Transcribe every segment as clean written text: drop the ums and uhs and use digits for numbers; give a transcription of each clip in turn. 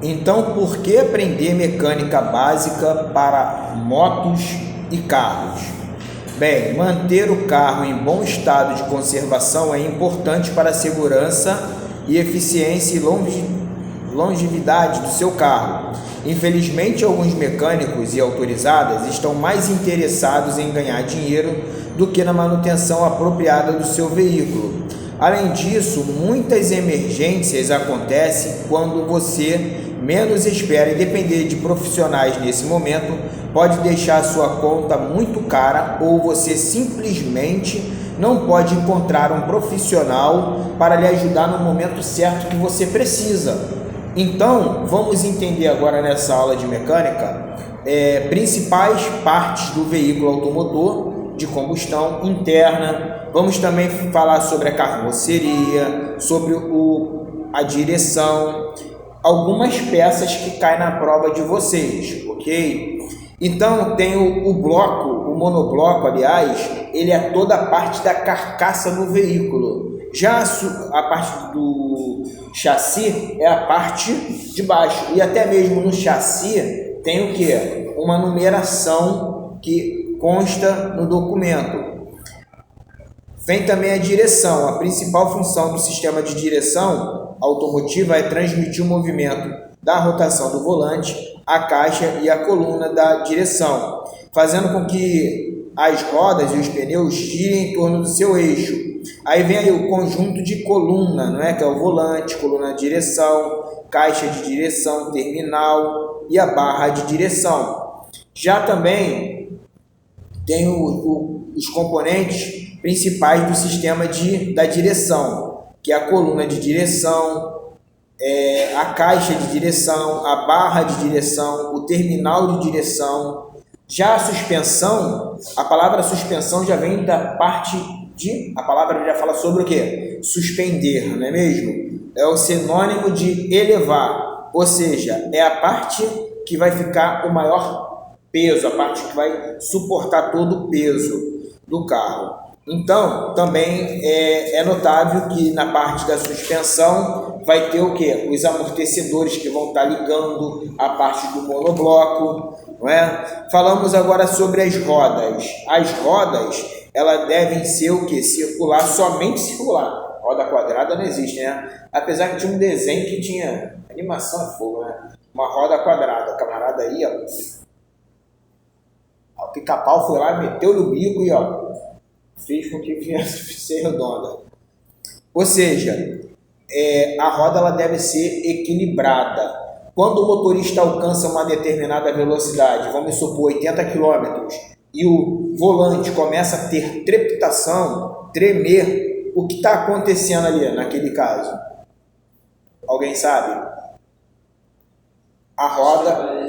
Então, por que aprender mecânica básica para motos e carros? Bem, manter o carro em bom estado de conservação é importante para a segurança e eficiência e longevidade do seu carro. Infelizmente, alguns mecânicos e autorizadas estão mais interessados em ganhar dinheiro do que na manutenção apropriada do seu veículo. Além disso, muitas emergências acontecem quando você menos espera, e depender de profissionais nesse momento pode deixar a sua conta muito cara, ou você simplesmente não pode encontrar um profissional para lhe ajudar no momento certo que você precisa. Então, vamos entender agora nessa aula de mecânica principais partes do veículo automotor de combustão interna. Vamos também falar sobre a carroceria, sobre a direção, algumas peças que caem na prova de vocês, ok? Então tem o bloco, o monobloco, aliás, ele é toda a parte da carcaça do veículo. Já a parte do chassi é a parte de baixo, e até mesmo no chassi tem o que? Uma numeração que consta no documento. Vem também a direção. A principal função do sistema de direção automotiva é transmitir o movimento da rotação do volante, a caixa e a coluna da direção, fazendo com que as rodas e os pneus girem em torno do seu eixo. Aí vem aí o conjunto de coluna, não é? Que é o volante, coluna de direção, caixa de direção, terminal e a barra de direção. Já também tem os componentes principais do sistema da direção, que é a coluna de direção, a caixa de direção, a barra de direção, o terminal de direção. Já a suspensão, a palavra suspensão já vem da parte a palavra já fala sobre o que? Suspender, não é mesmo? É o sinônimo de elevar, ou seja, é a parte que vai ficar o maior peso, a parte que vai suportar todo o peso do carro. Então, também é notável que na parte da suspensão vai ter o que? Os amortecedores que vão estar ligando a parte do monobloco, não é? Falamos agora sobre as rodas. As rodas, elas devem ser o que? Circular, somente circular. Roda quadrada não existe, né? Apesar que tinha um desenho que tinha animação a fogo, né? Uma roda quadrada, camarada aí, ó. O pica-pau foi lá, meteu no bico e ó, fez com que fosse redonda. Ou seja, a roda ela deve ser equilibrada. Quando o motorista alcança uma determinada velocidade, vamos supor 80 km, e o volante começa a ter trepitação, tremer, o que está acontecendo ali naquele caso? Alguém sabe? A roda...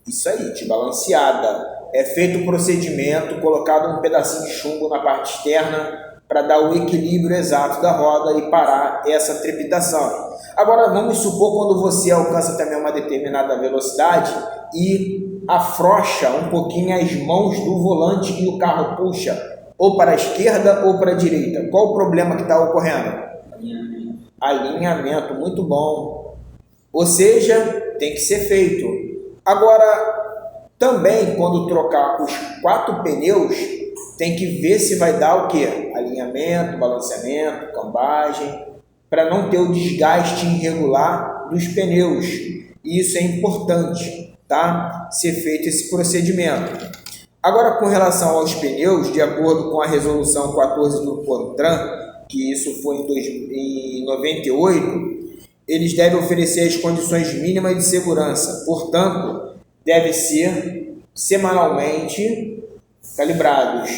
Isso aí, desbalanceada. É feito o procedimento, colocado um pedacinho de chumbo na parte externa para dar o equilíbrio exato da roda e parar essa trepitação. Agora, vamos supor quando você alcança também uma determinada velocidade e afrouxa um pouquinho as mãos do volante e o carro puxa ou para a esquerda ou para a direita. Qual o problema que está ocorrendo? Alinhamento, muito bom. Ou seja, tem que ser feito. Agora, também quando trocar os 4 pneus, tem que ver se vai dar o que? Alinhamento, balanceamento, cambagem, para não ter o desgaste irregular dos pneus. E isso é importante, tá? Ser feito esse procedimento. Agora, com relação aos pneus, de acordo com a resolução 14 do CONTRAN, que isso foi em 98, eles devem oferecer as condições mínimas de segurança. Portanto, devem ser semanalmente calibrados.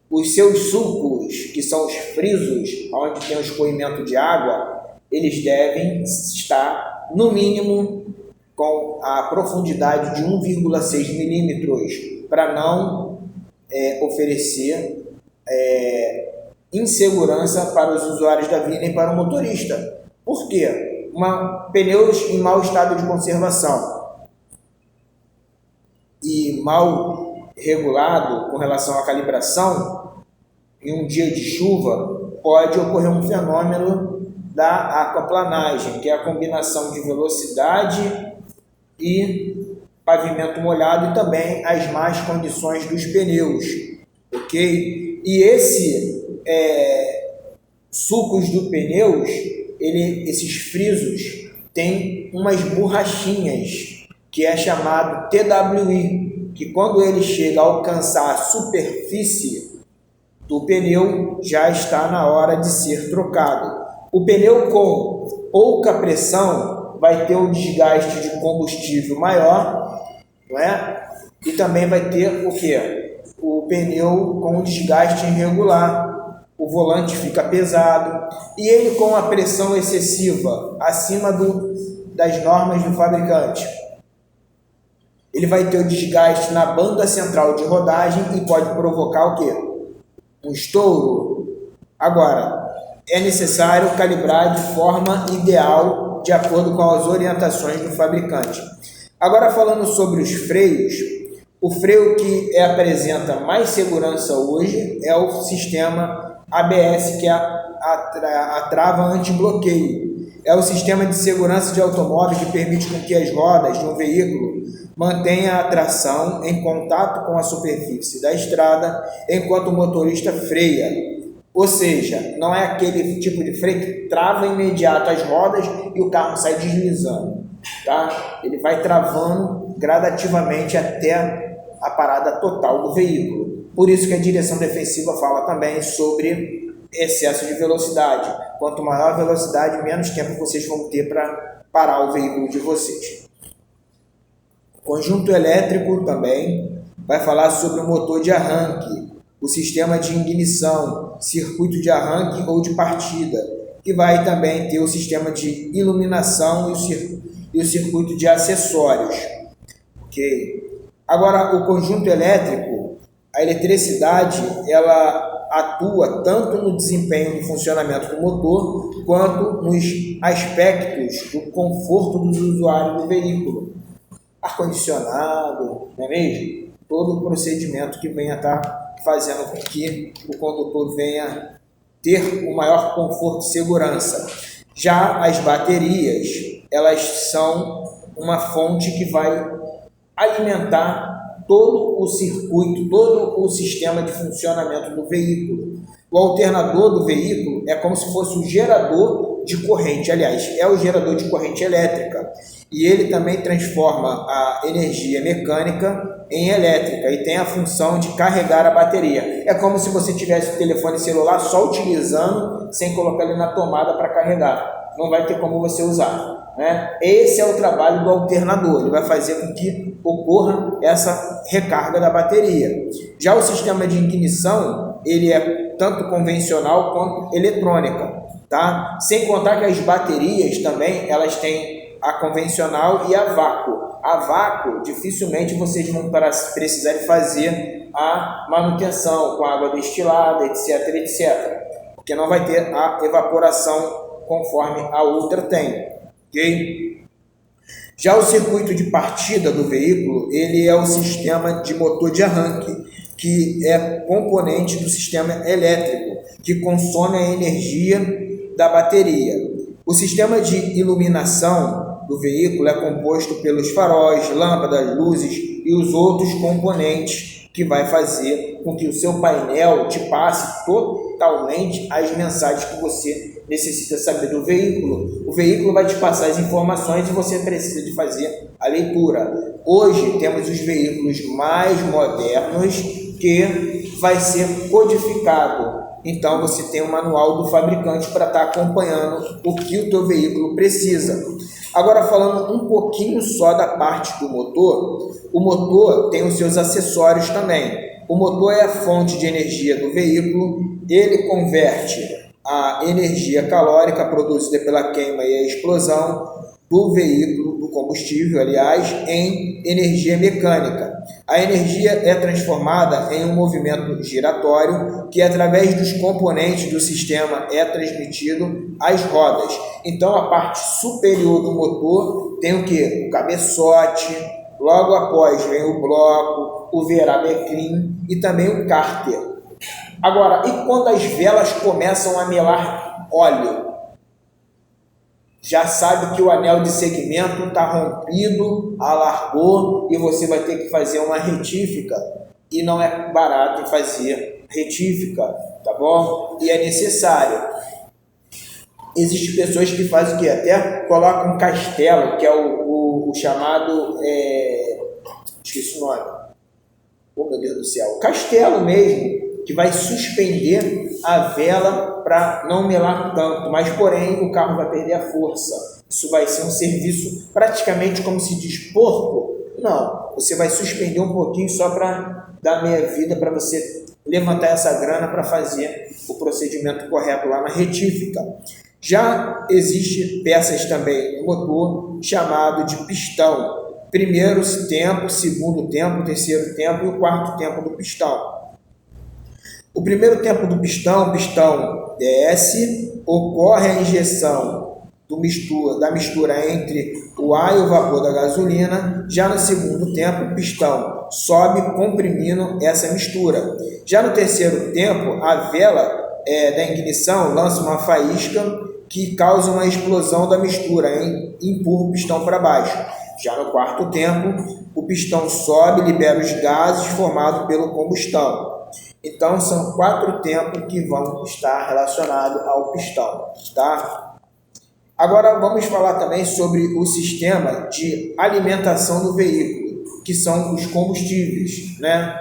Os seus sulcos, que são os frisos, onde tem o escoamento de água, eles devem estar, no mínimo, com a profundidade de 1,6 milímetros, para não oferecer insegurança para os usuários da via nem para o motorista. Por quê? Pneus em mau estado de conservação e mal regulado com relação à calibração, em um dia de chuva, pode ocorrer um fenômeno da aquaplanagem, que é a combinação de velocidade e pavimento molhado, e também as más condições dos pneus, ok? E sucos do pneus, esses frisos, tem umas borrachinhas, que é chamado TWI, que quando ele chega a alcançar a superfície do pneu, já está na hora de ser trocado. O pneu com pouca pressão vai ter um desgaste de combustível maior, não é? E também vai ter o quê? O pneu com desgaste irregular, o volante fica pesado, e ele com a pressão excessiva, acima das normas do fabricante, ele vai ter o desgaste na banda central de rodagem e pode provocar o quê? Um estouro. Agora, é necessário calibrar de forma ideal, de acordo com as orientações do fabricante. Agora, falando sobre os freios, o freio que apresenta mais segurança hoje é o sistema ABS, que é a trava anti-bloqueio. É o sistema de segurança de automóvel que permite com que as rodas de um veículo mantenham a tração em contato com a superfície da estrada enquanto o motorista freia. Ou seja, não é aquele tipo de freio que trava imediato as rodas e o carro sai deslizando, tá? Ele vai travando gradativamente até a parada total do veículo. Por isso que a direção defensiva fala também sobre excesso de velocidade. Quanto maior a velocidade, menos tempo vocês vão ter para parar o veículo de vocês. Conjunto elétrico também vai falar sobre o motor de arranque, o sistema de ignição, circuito de arranque ou de partida, que vai também ter o sistema de iluminação e o circuito de acessórios. Ok? Agora, o conjunto elétrico, a eletricidade, ela atua tanto no desempenho do funcionamento do motor, quanto nos aspectos do conforto dos usuários do veículo. Ar-condicionado, não é mesmo? Todo o procedimento que venha estar fazendo com que o condutor venha ter o maior conforto e segurança. Já as baterias, elas são uma fonte que vai alimentar todo o circuito, todo o sistema de funcionamento do veículo. O alternador do veículo é como se fosse um gerador de corrente, aliás, é o gerador de corrente elétrica, e ele também transforma a energia mecânica em elétrica e tem a função de carregar a bateria. É como se você tivesse o telefone celular só utilizando, sem colocar ele na tomada para carregar. Não vai ter como você usar, né? Esse é o trabalho do alternador, ele vai fazer com que ocorra essa recarga da bateria. Já o sistema de ignição, ele é tanto convencional quanto eletrônica, tá? Sem contar que as baterias também, elas têm a convencional e a vácuo. A vácuo, dificilmente vocês vão precisar fazer a manutenção com água destilada, etc, etc. Porque não vai ter a evaporação conforme a outra tem, ok? Já o circuito de partida do veículo, ele é o sistema de motor de arranque, que é componente do sistema elétrico, que consome a energia da bateria. O sistema de iluminação do veículo é composto pelos faróis, lâmpadas, luzes e os outros componentes que vai fazer com que o seu painel te passe totalmente as mensagens que você necessita saber do veículo. O veículo vai te passar as informações e você precisa de fazer a leitura. Hoje temos os veículos mais modernos que vai ser codificado. Então você tem o manual do fabricante para estar acompanhando o que o teu veículo precisa. Agora, falando um pouquinho só da parte do motor, o motor tem os seus acessórios também. O motor é a fonte de energia do veículo, ele converte a energia calórica produzida pela queima e a explosão do veículo, do combustível, aliás, em energia mecânica. A energia é transformada em um movimento giratório que, através dos componentes do sistema, é transmitido às rodas. Então, a parte superior do motor tem o que? O cabeçote, logo após vem o bloco, o verabecrim e também o cárter. Agora, e quando as velas começam a melar óleo? já sabe que o anel de segmento está rompido, alargou e você vai ter que fazer uma retífica. E não é barato fazer retífica, tá bom? E é necessário. Existem pessoas que fazem o quê? Até colocam um castelo, que é o chamado... esqueci o nome. Oh, meu Deus do céu. O castelo mesmo, que vai suspender a vela para não melar tanto, mas porém o carro vai perder a força. Isso vai ser um serviço praticamente como se diz porco. Não, você vai suspender um pouquinho só para dar meia vida, para você levantar essa grana para fazer o procedimento correto lá na retífica. Já existe peças também no motor chamado de pistão. Primeiro tempo, segundo tempo, terceiro tempo e o quarto tempo do pistão. O primeiro tempo do pistão, o pistão desce, ocorre a injeção da mistura entre o ar e o vapor da gasolina. Já no segundo tempo, o pistão sobe comprimindo essa mistura. Já no terceiro tempo, a vela da ignição lança uma faísca que causa uma explosão da mistura e empurra o pistão para baixo. Já no quarto tempo, o pistão sobe e libera os gases formados pela combustão. Então, são 4 tempos que vão estar relacionados ao pistão, tá? Agora, vamos falar também sobre o sistema de alimentação do veículo, que são os combustíveis, né?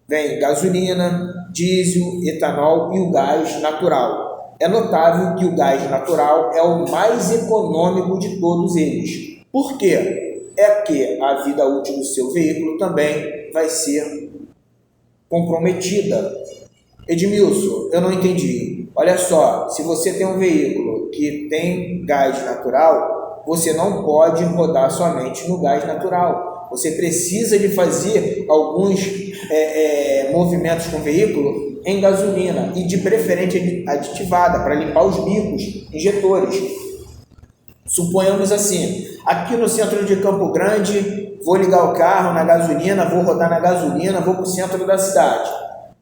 Vem gasolina, diesel, etanol e o gás natural. É notável que o gás natural é o mais econômico de todos eles. Por quê? É que a vida útil do seu veículo também vai ser comprometida. Edmilson, eu não entendi. Olha só, se você tem um veículo que tem gás natural, você não pode rodar somente no gás natural. Você precisa de fazer alguns movimentos com o veículo em gasolina e de preferência aditivada para limpar os bicos injetores. Suponhamos assim, aqui no centro de Campo Grande, vou ligar o carro na gasolina, vou rodar na gasolina, vou para o centro da cidade.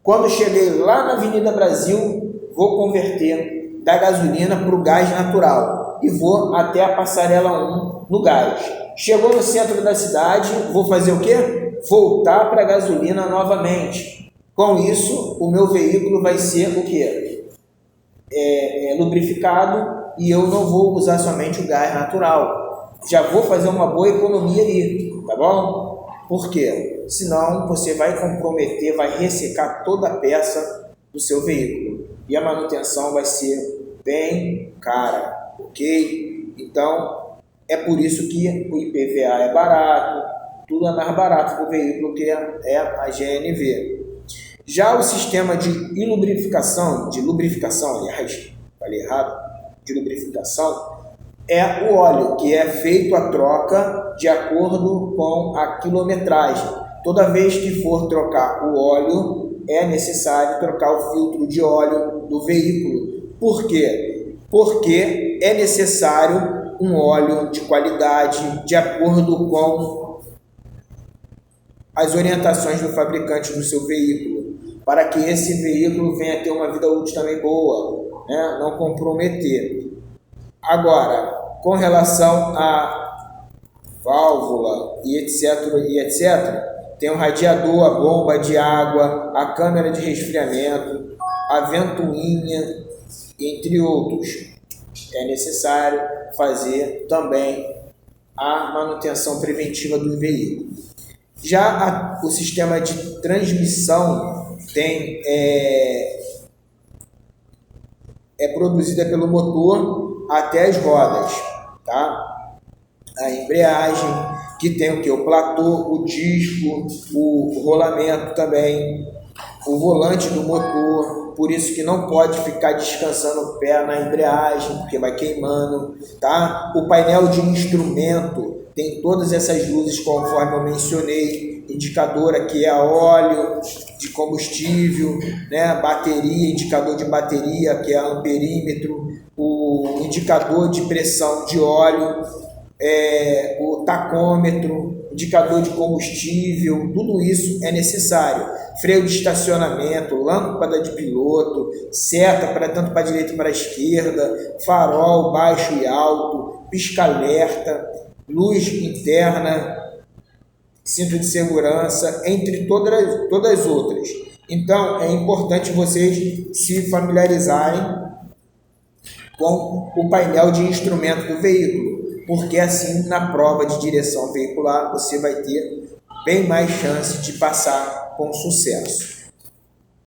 Quando cheguei lá na Avenida Brasil, vou converter da gasolina para o gás natural e vou até a passarela 1 no gás. Chegou no centro da cidade, vou fazer o quê? Voltar para a gasolina novamente. Com isso, o meu veículo vai ser o quê? Lubrificado e eu não vou usar somente o gás natural. Já vou fazer uma boa economia ali, tá bom? Por quê? Senão você vai comprometer, vai ressecar toda a peça do seu veículo e a manutenção vai ser bem cara, ok? Então, é por isso que o IPVA é barato, tudo é mais barato do veículo que é a GNV. Já o sistema de lubrificação, aliás, falei errado, de lubrificação, é o óleo, que é feito a troca de acordo com a quilometragem. Toda vez que for trocar o óleo, é necessário trocar o filtro de óleo do veículo. Por quê? Porque é necessário um óleo de qualidade, de acordo com as orientações do fabricante do seu veículo, para que esse veículo venha ter uma vida útil também boa, né? Não comprometer. Agora, com relação a válvula e etc., tem o radiador, a bomba de água, a câmara de resfriamento, a ventoinha, entre outros. É necessário fazer também a manutenção preventiva do veículo. Já o sistema de transmissão é produzida pelo motor até as rodas, tá? A embreagem, que tem o que? O platô, o disco, o rolamento também, o volante do motor, por isso que não pode ficar descansando o pé na embreagem, porque vai queimando, tá? O painel de instrumento tem todas essas luzes conforme eu mencionei, indicador aqui é óleo de combustível, né? Bateria, indicador de bateria, que é amperímetro, o indicador de pressão de óleo, o tacômetro, indicador de combustível, tudo isso é necessário. Freio de estacionamento, lâmpada de piloto, seta para tanto para a direita como para a esquerda, farol baixo e alto, pisca-alerta, luz interna, cinto de segurança, entre todas as outras. Então, é importante vocês se familiarizarem com o painel de instrumento do veículo, porque assim, na prova de direção veicular, você vai ter bem mais chance de passar com sucesso.